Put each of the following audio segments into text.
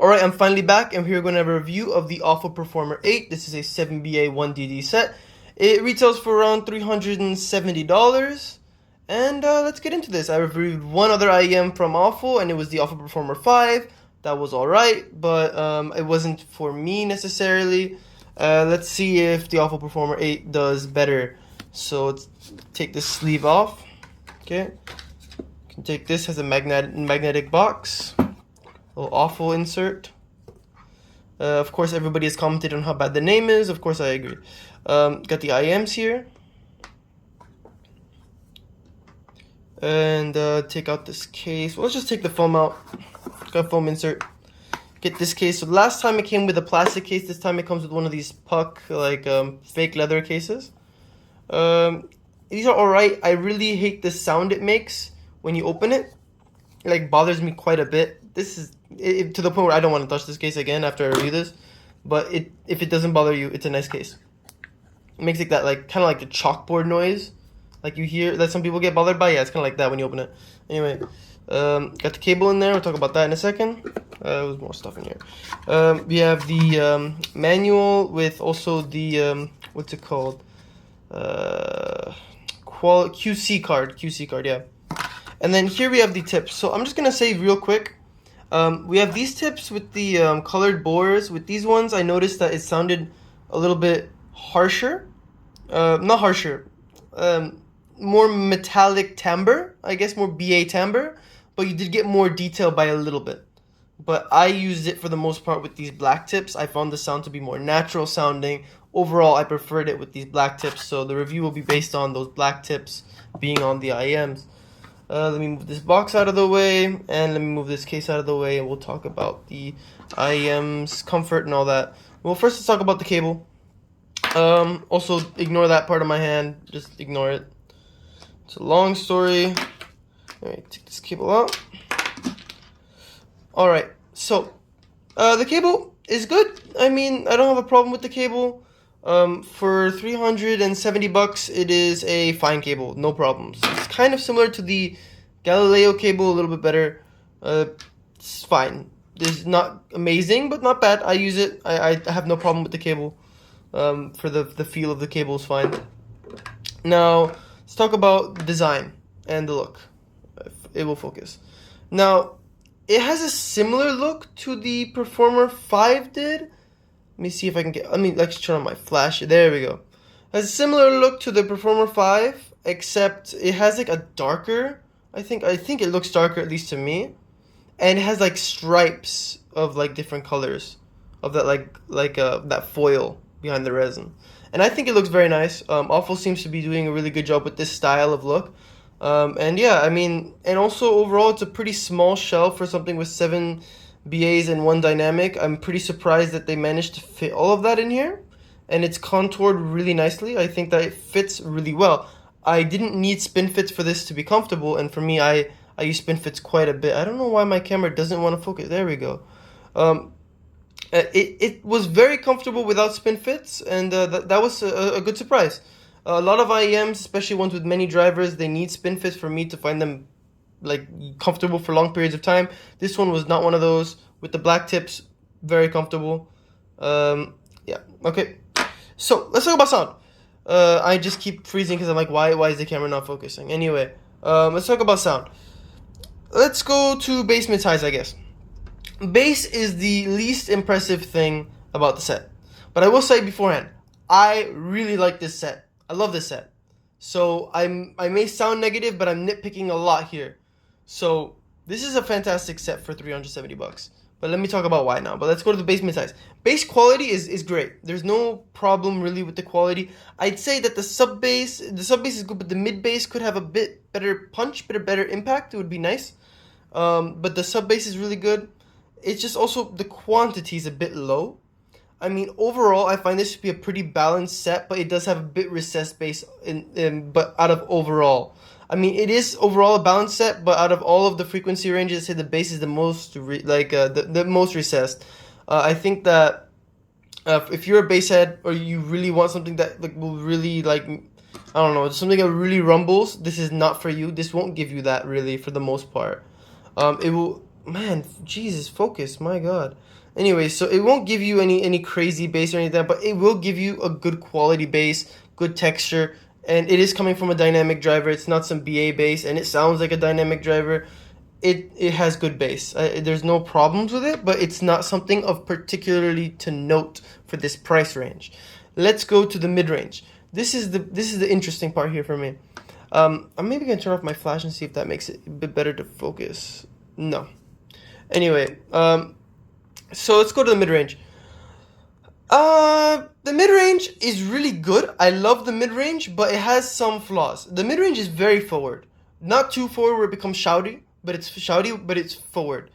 Alright, I'm finally back, and here we're going to have a review of the Aful Performer 8. This is a 7BA 1DD set. It retails for around $370. And let's get into this. I reviewed one other IEM from Aful, and it was the Aful Performer 5. That was alright, but it wasn't for me necessarily. Let's see if the Aful Performer 8 does better. So let's take this sleeve off. Okay. You can take this as a magnetic box. Little Aful insert. Of course, everybody has commented on how bad the name is. Of course, I agree. Got the IMs here. And take out this case. Well, let's just take the foam out. Got a foam insert. Get this case. So last time it came with a plastic case. This time it comes with one of these puck, like fake leather cases. These are alright. I really hate the sound it makes when you open it. It like bothers me quite a bit. This is to the point where I don't want to touch this case again after I review this. But if it doesn't bother you, it's a nice case. It makes like that, like kind of like the chalkboard noise, like you hear that some people get bothered by. Yeah, it's kind of like that when you open it. Anyway, got the cable in there. We'll talk about that in a second. There's more stuff in here. We have the manual with also the what's it called? QC card. QC card, yeah. And then here we have the tips. So I'm just gonna say real quick. We have these tips with the colored bores. With these ones, I noticed that it sounded a little bit harsher. Not harsher. More metallic timbre. I guess more BA timbre. But you did get more detail by a little bit. But I used it for the most part with these black tips. I found the sound to be more natural sounding. Overall, I preferred it with these black tips. So the review will be based on those black tips being on the IEMs. Let me move this box out of the way, and let me move this case out of the way, and we'll talk about the IEM's comfort and all that. Well, first let's talk about the cable. Also, ignore that part of my hand. Just ignore it. It's a long story. Alright, take this cable out. Alright, so the cable is good. I mean, I don't have a problem with the cable. For $370, it is a fine cable, no problems. It's kind of similar to the Galileo cable, a little bit better. It's fine. It's not amazing, but not bad. I use it. I have no problem with the cable. For the feel of the cable is fine. Now, let's talk about design and the look. It will focus. Now, it has a similar look to the Performer 5 did. Let me see if I can get, let's turn on my flash. There we go. It has a similar look to the Performer 5, except it has like a darker, I think it looks darker, at least to me. And it has like stripes of like different colors of that that foil behind the resin. And I think it looks very nice. Aful seems to be doing a really good job with this style of look. And yeah, and also overall it's a pretty small shell for something with 7 BAs and 1 dynamic. I'm pretty surprised that they managed to fit all of that in here, and it's contoured really nicely. I think that it fits really well. I didn't need spin fits for this to be comfortable, and for me, I use spin fits quite a bit. I don't know why my camera doesn't want to focus. There we go. It was very comfortable without spin fits, and that was a good surprise. A lot of IEMs, especially ones with many drivers, they need spin fits for me to find them like comfortable for long periods of time. This one was not one of those. With the black tips, very comfortable. Yeah, okay. So let's talk about sound. I just keep freezing because I'm like, why is the camera not focusing? Anyway, let's talk about sound. Let's go to bass, mids, highs, I guess. Bass is the least impressive thing about the set, but I will say beforehand, I really like this set. I love this set. So I may sound negative, but I'm nitpicking a lot here. So this is a fantastic set for $370. But let me talk about why now. But let's go to the bass, mid, highs. Bass quality is great. There's no problem really with the quality. I'd say that the sub bass is good, but the mid bass could have a bit better punch, better impact. It would be nice. But the sub bass is really good. It's just also the quantity is a bit low. Overall, I find this to be a pretty balanced set, but it does have a bit recessed bass but out of overall. It is overall a balanced set, but out of all of the frequency ranges, I'd say the bass is the most the most recessed. I think that if you're a bass head or you really want something that will really something that really rumbles, this is not for you. This won't give you that really for the most part. It will Man, Jesus, focus, my God. Anyway, so it won't give you any crazy bass or anything, like that, but it will give you a good quality bass, good texture, and it is coming from a dynamic driver. It's not some BA bass, and it sounds like a dynamic driver. It has good bass. There's no problems with it, but it's not something of particularly to note for this price range. Let's go to the mid range. This is the interesting part here for me. I'm maybe gonna turn off my flash and see if that makes it a bit better to focus. No. Anyway, so let's go to the mid-range. The mid-range is really good. I love the mid-range, but it has some flaws. The mid-range is very forward. Not too forward where it becomes shouty, but it's forward.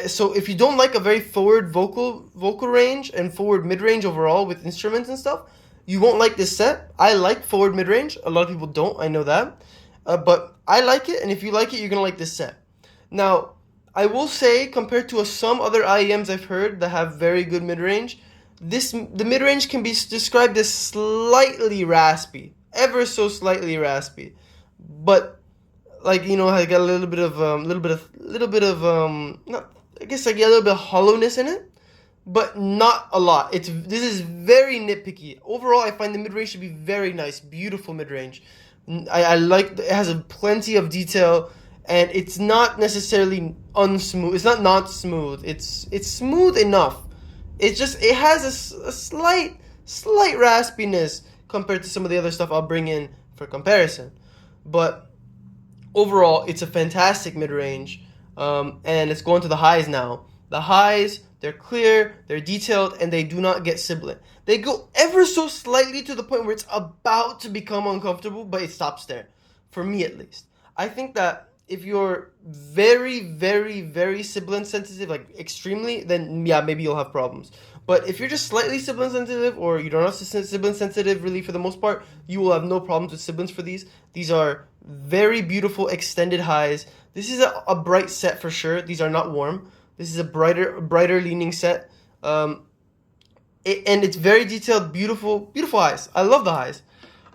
So if you don't like a very forward vocal range and forward mid-range overall with instruments and stuff, you won't like this set. I like forward mid-range. A lot of people don't, I know that. But I like it, and if you like it, you're gonna like this set. Now, I will say, compared to some other IEMs I've heard that have very good mid-range, the mid-range can be described as slightly raspy, ever so slightly raspy, but like, you know, I got a little bit of not, I guess like a little bit of hollowness in it, but not a lot. This is very nitpicky. Overall, I find the mid-range to be very nice, beautiful mid-range. I like it has plenty of detail. And it's not necessarily unsmooth. It's not smooth. It's smooth enough. It has a slight raspiness compared to some of the other stuff I'll bring in for comparison. But overall, it's a fantastic mid-range. And let's go into the highs now. The highs, they're clear, they're detailed, and they do not get sibilant. They go ever so slightly to the point where it's about to become uncomfortable, but it stops there. For me, at least. I think that if you're very, very, very sibilant sensitive, like extremely, then yeah, maybe you'll have problems. But if you're just slightly sibilant sensitive, or you don't have sibilant sensitive really for the most part, you will have no problems with sibilants for these. These are very beautiful extended highs. This is a bright set for sure. These are not warm. This is a brighter leaning set. And it's very detailed, beautiful highs. I love the highs.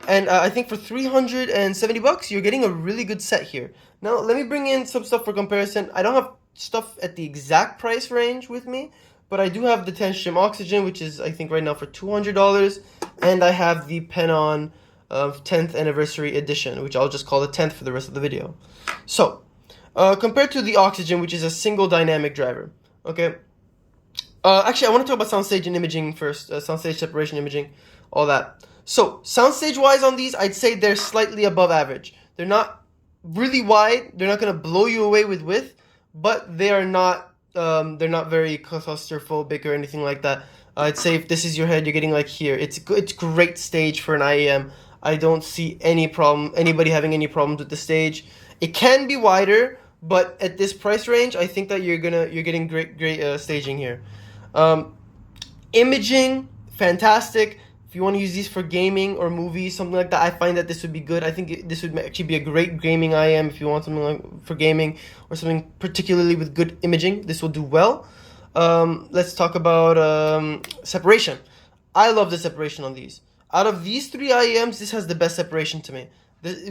And I think for $370, you're getting a really good set here. Now, let me bring in some stuff for comparison. I don't have stuff at the exact price range with me, but I do have the Tanchjim Oxygen, which is, I think, right now for $200. And I have the Penon 10th Anniversary Edition, which I'll just call the 10th for the rest of the video. So, compared to the Oxygen, which is a single dynamic driver, okay? Actually, I want to talk about soundstage and imaging first. Soundstage separation, imaging, all that. So, soundstage-wise on these, I'd say they're slightly above average. They're not really wide. They're not going to blow you away with width, but they're not very claustrophobic or anything like that. I'd say if this is your head, you're getting like here. It's great stage for an IEM. I don't see anybody having any problems with the stage. It can be wider, but at this price range, I think that you're getting great staging here. Imaging, fantastic. If you want to use these for gaming or movies, something like that, I find that this would be good. I think this would actually be a great gaming IM if you want something like for gaming or something particularly with good imaging. This will do well. Let's talk about separation. I love the separation on these. Out of these three IEMs, this has the best separation to me.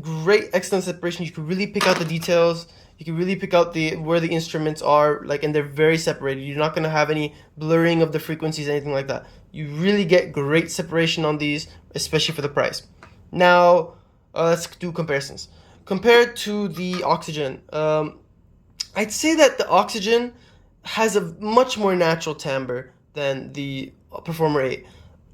Great, excellent separation. You can really pick out the details. You can really pick out where the instruments are, like, and they're very separated. You're not going to have any blurring of the frequencies, anything like that. You really get great separation on these, especially for the price. Now, let's do comparisons. Compared to the Oxygen, I'd say that the Oxygen has a much more natural timbre than the Performer 8.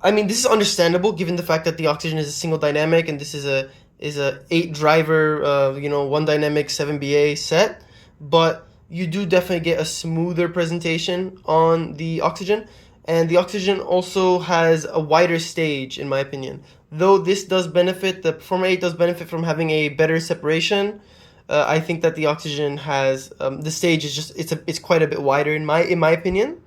I mean, this is understandable given the fact that the Oxygen is a single dynamic and this is a 8 driver, 1 dynamic 7 BA set, but you do definitely get a smoother presentation on the Oxygen, and the Oxygen also has a wider stage in my opinion. Though this does benefit, the Performer 8 does benefit from having a better separation. I think that the Oxygen has the stage is just it's quite a bit wider in my opinion.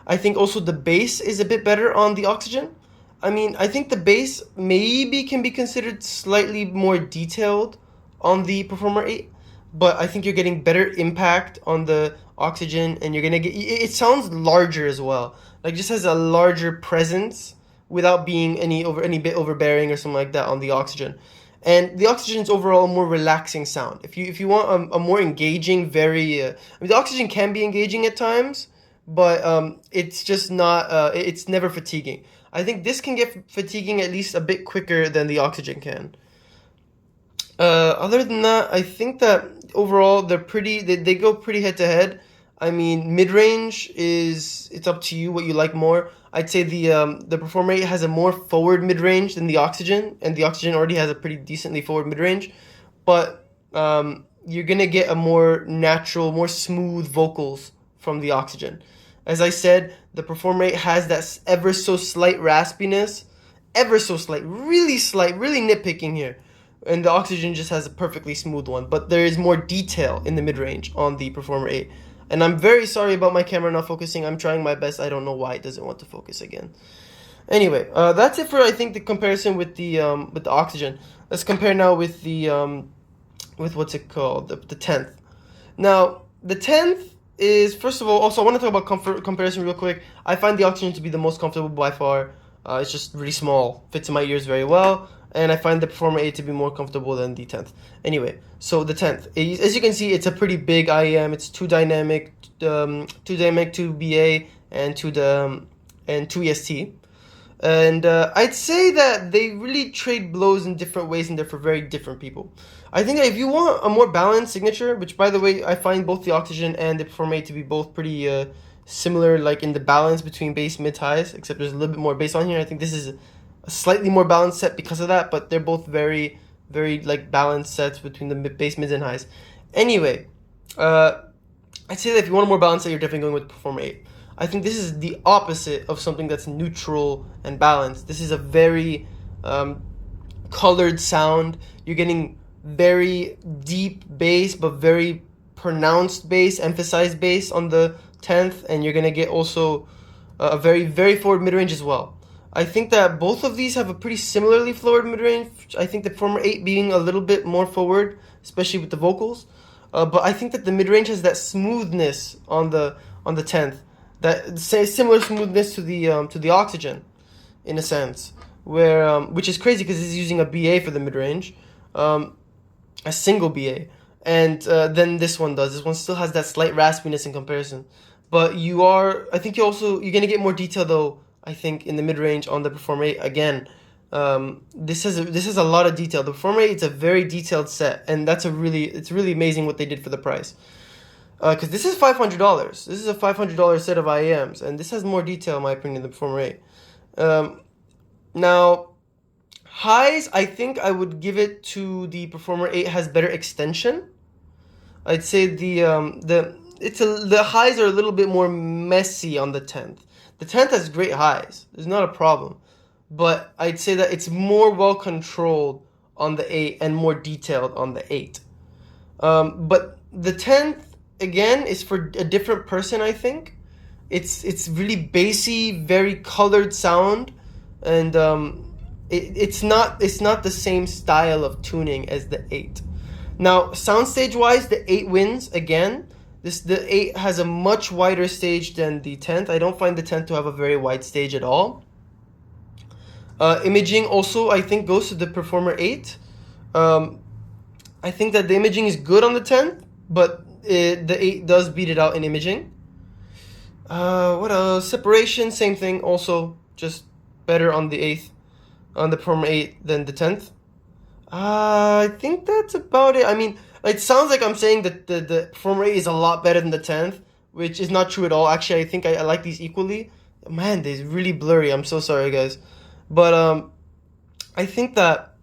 I think also the bass is a bit better on the Oxygen. I mean, I think the bass maybe can be considered slightly more detailed on the Performer 8, but I think you're getting better impact on the Oxygen, and you're gonna get it sounds larger as well. Like, just has a larger presence without being any bit overbearing or something like that on the Oxygen. And the Oxygen is overall a more relaxing sound. If you want a more engaging, very I mean, the Oxygen can be engaging at times, but it's just not. It's never fatiguing. I think this can get fatiguing at least a bit quicker than the Oxygen can. Other than that, I think that overall they're pretty. They go pretty head to head. I mean, mid range it's up to you what you like more. I'd say the Performer 8 has a more forward mid range than the Oxygen, and the Oxygen already has a pretty decently forward mid range, but you're gonna get a more natural, more smooth vocals from the Oxygen. As I said, the Performer 8 has that ever so slight raspiness, ever so slight, really nitpicking here. And the Oxygen just has a perfectly smooth one, but there is more detail in the mid-range on the Performer 8. And I'm very sorry about my camera not focusing. I'm trying my best. I don't know why it doesn't want to focus again. Anyway, that's it for, I think, the comparison with the Oxygen. Let's compare now with the with what's it called, the 10th. Now, the 10th is, first of all, also I want to talk about comfort comparison real quick. I find the Oxygen to be the most comfortable by far. It's just really small, fits in my ears very well. And I find the Performer 8 to be more comfortable than the 10th. Anyway, so the 10th. As you can see, it's a pretty big IEM. It's 2 dynamic, 2 BA, and 2 EST. And I'd say that they really trade blows in different ways, and they're for very different people. I think that if you want a more balanced signature, which, by the way, I find both the Oxygen and the Performer 8 to be both pretty similar, like in the balance between bass, mid, highs, except there's a little bit more bass on here. I think this is a slightly more balanced set because of that, but they're both very, very like balanced sets between the bass, mids, and highs. Anyway, I'd say that if you want a more balanced set, you're definitely going with Performer 8. I think this is the opposite of something that's neutral and balanced. This is a very colored sound. You're getting very deep bass, but very pronounced bass, emphasized bass on the 10th, and you're gonna get also a very, very forward mid-range as well. I think that both of these have a pretty similarly forward mid-range. I think the Performer 8 being a little bit more forward, especially with the vocals. But I think that the mid-range has that smoothness on the 10th, that similar smoothness to the Oxygen, in a sense, where which is crazy because it's using a BA for the mid-range, a single BA, and then this one does. This one still has that slight raspiness in comparison, but I think you're gonna get more detail though. I think in the mid-range on the Performer 8 again, this has a lot of detail. The Performer 8 it's a very detailed set, and it's really amazing what they did for the price. Because this is $500. This is a $500 set of IEMs, and this has more detail in my opinion than the Performer 8. Now, highs, I think I would give it to the Performer 8 has better extension. I'd say the highs are a little bit more messy on the 10th. The 10th has great highs. There's not a problem. But I'd say that it's more well controlled on the 8 and more detailed on the 8. But the 10th, again, is for a different person, I think. It's really bassy, very colored sound. And it's not the same style of tuning as the 8. Now, soundstage-wise, the 8 wins again. The 8 has a much wider stage than the 10th. I don't find the 10th to have a very wide stage at all. Imaging also, I think, goes to the Performer 8. I think that the imaging is good on the 10th, but the 8 does beat it out in imaging. What else? Separation, same thing, also just better on the 8th, on the Performer 8 than the 10th. I think that's about it. I mean, it sounds like I'm saying that the Performer 8 is a lot better than the 10th, which is not true at all. Actually, I think I like these equally. Man, they're really blurry. I'm so sorry, guys. But I think that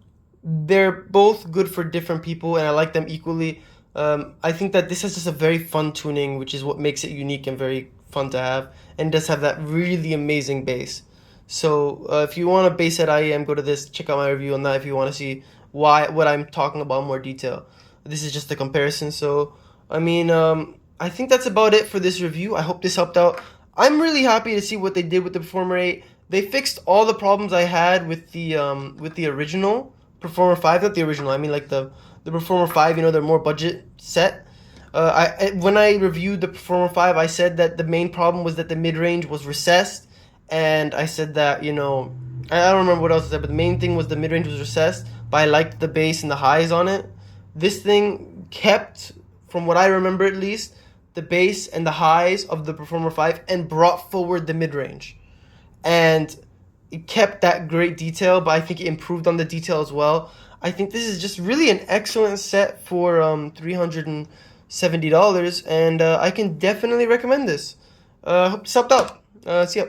they're both good for different people, and I like them equally. I think that this has just a very fun tuning, which is what makes it unique and very fun to have, and does have that really amazing bass. So if you want a bass set IEM, go to this, check out my review on that if you want to see what I'm talking about in more detail. This is just a comparison. So I mean, I think that's about it for this review. I hope this helped out. I'm really happy to see what they did with the Performer 8. They fixed all the problems I had with the original Performer 5, not the original. I mean like the Performer 5, you know, their more budget set. When I reviewed the Performer 5, I said that the main problem was that the mid-range was recessed, and I said that, you know, I don't remember what else I said, but the main thing was the mid-range was recessed, but I liked the bass and the highs on it. This thing kept, from what I remember at least, the bass and the highs of the Performer 5 and brought forward the mid-range. And it kept that great detail, but I think it improved on the detail as well. I think this is just really an excellent set for $370, and I can definitely recommend this. Hope this helped out. See ya.